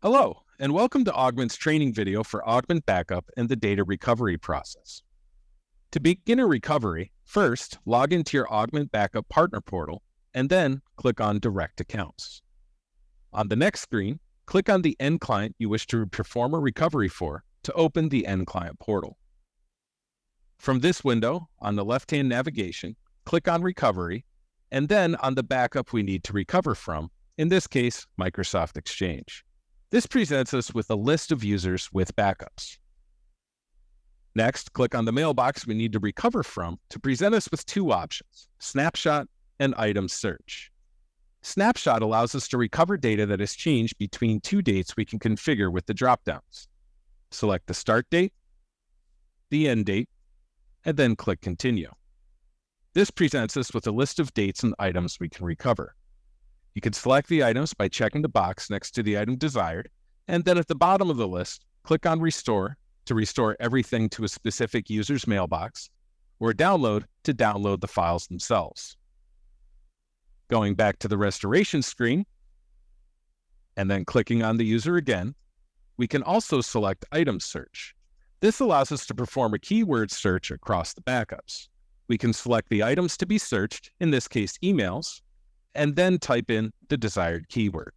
Hello, and welcome to Augment's training video for Augmentt Backup and the data recovery process. To begin a recovery, first log into your Augmentt Backup partner portal and then click on Direct Accounts. On the next screen, click on the end client you wish to perform a recovery for to open the end client portal. From this window, on the left-hand navigation, click on Recovery, and then on the backup we need to recover from, in this case, Microsoft Exchange. This presents us with a list of users with backups. Next, click on the mailbox we need to recover from to present us with two options, Snapshot and Item Search. Snapshot allows us to recover data that has changed between two dates we can configure with the dropdowns. Select the start date, the end date, and then click Continue. This presents us with a list of dates and items we can recover. You can select the items by checking the box next to the item desired, and then at the bottom of the list, click on Restore to restore everything to a specific user's mailbox, or Download to download the files themselves. Going back to the restoration screen, and then clicking on the user again, we can also select Item Search. This allows us to perform a keyword search across the backups. We can select the items to be searched, in this case emails, and then type in the desired keyword.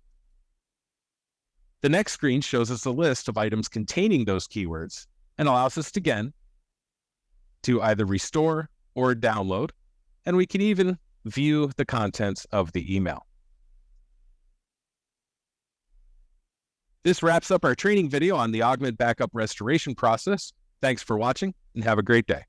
The next screen shows us a list of items containing those keywords and allows us again to either restore or download, and we can even view the contents of the email. This wraps up our training video on the Augmentt Backup restoration process. Thanks for watching and have a great day.